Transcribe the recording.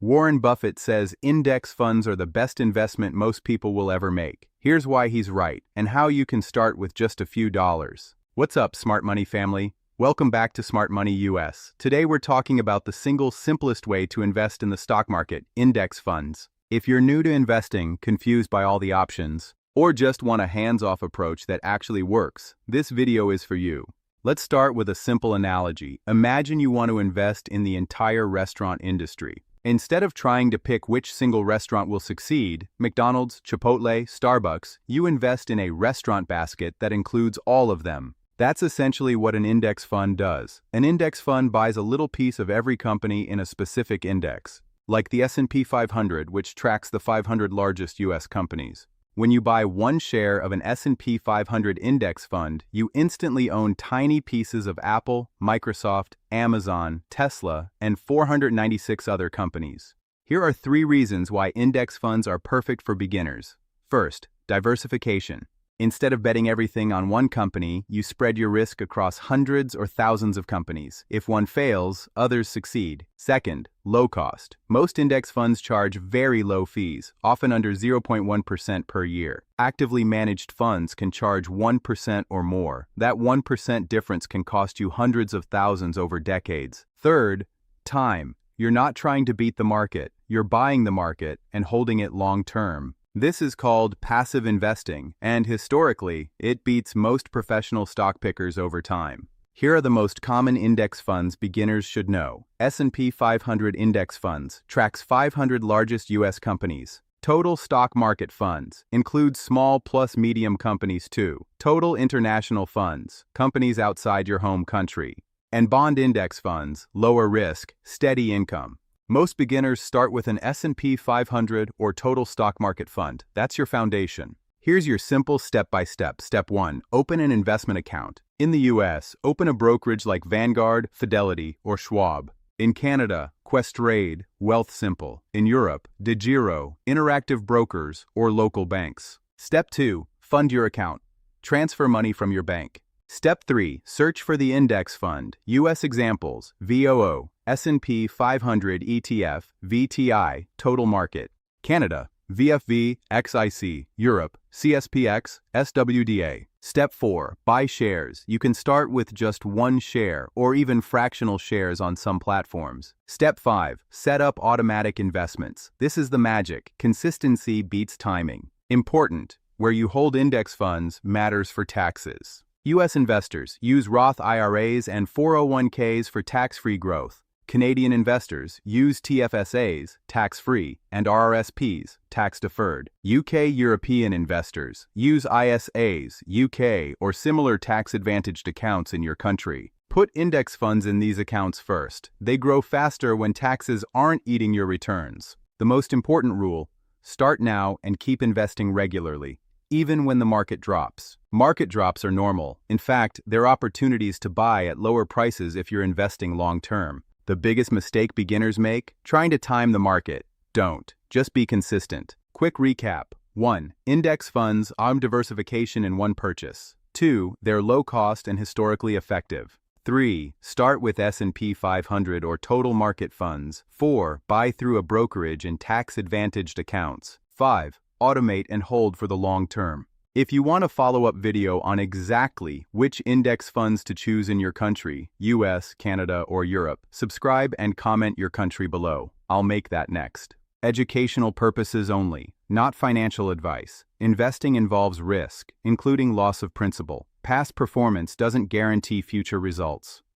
Warren Buffett says index funds are the best investment most people will ever make. Here's why he's right, and how you can start with just a few dollars. What's up, Smart Money family? Welcome back to Smart Money US. Today we're talking about the single simplest way to invest in the stock market, index funds. If you're new to investing, confused by all the options, or just want a hands-off approach that actually works, this video is for you. Let's start with a simple analogy. Imagine you want to invest in the entire restaurant industry. Instead of trying to pick which single restaurant will succeed, McDonald's, Chipotle, Starbucks, you invest in a restaurant basket that includes all of them. That's essentially what an index fund does. An index fund buys a little piece of every company in a specific index, like the S&P 500, which tracks the 500 largest U.S. companies. When you buy one share of an S&P 500 index fund, you instantly own tiny pieces of Apple, Microsoft, Amazon, Tesla, and 496 other companies. Here are 3 reasons why index funds are perfect for beginners. First, diversification. Instead of betting everything on one company, you spread your risk across hundreds or thousands of companies. If one fails, others succeed. Second, low cost. Most index funds charge very low fees, often under 0.1% per year. Actively managed funds can charge 1% or more. That 1% difference can cost you hundreds of thousands over decades. Third, time. You're not trying to beat the market. You're buying the market and holding it long term. This is called passive investing, and historically, it beats most professional stock pickers over time. Here are the most common index funds beginners should know. S&P 500 Index Funds tracks 500 largest U.S. companies. Total Stock Market Funds includes small plus medium companies too. Total International Funds, companies outside your home country. And Bond Index Funds, lower risk, steady income. Most beginners start with an S&P 500 or total stock market fund. That's your foundation. Here's your simple step-by-step. Step 1. Open an investment account. In the US, open a brokerage like Vanguard, Fidelity, or Schwab. In Canada, Questrade, Wealthsimple. In Europe, DeGiro, Interactive Brokers, or local banks. Step 2. Fund your account. Transfer money from your bank. Step 3. Search for the index fund. US examples: VOO, S&P 500 ETF, VTI, Total Market. Canada, VFV, XIC. Europe, CSPX, SWDA. Step 4. Buy shares. You can start with just one share or even fractional shares on some platforms. Step 5. Set up automatic investments. This is the magic. Consistency beats timing. Important: where you hold index funds matters for taxes. U.S. investors use Roth IRAs and 401ks for tax-free growth. Canadian investors use TFSAs, tax-free, and RRSPs, tax-deferred. UK-European investors use ISAs, UK, or similar tax-advantaged accounts in your country. Put index funds in these accounts first. They grow faster when taxes aren't eating your returns. The most important rule: start now and keep investing regularly, even when the market drops. Market drops are normal. In fact, they're opportunities to buy at lower prices if you're investing long-term. The biggest mistake beginners make? Trying to time the market. Don't. Just be consistent. Quick recap. 1. Index funds arm diversification in one purchase. 2. They're low cost and historically effective. 3. Start with S&P 500 or total market funds. 4. Buy through a brokerage in tax-advantaged accounts. 5. Automate and hold for the long term. If you want a follow-up video on exactly which index funds to choose in your country, US, Canada, or Europe, subscribe and comment your country below. I'll make that next. Educational purposes only, not financial advice. Investing involves risk, including loss of principal. Past performance doesn't guarantee future results.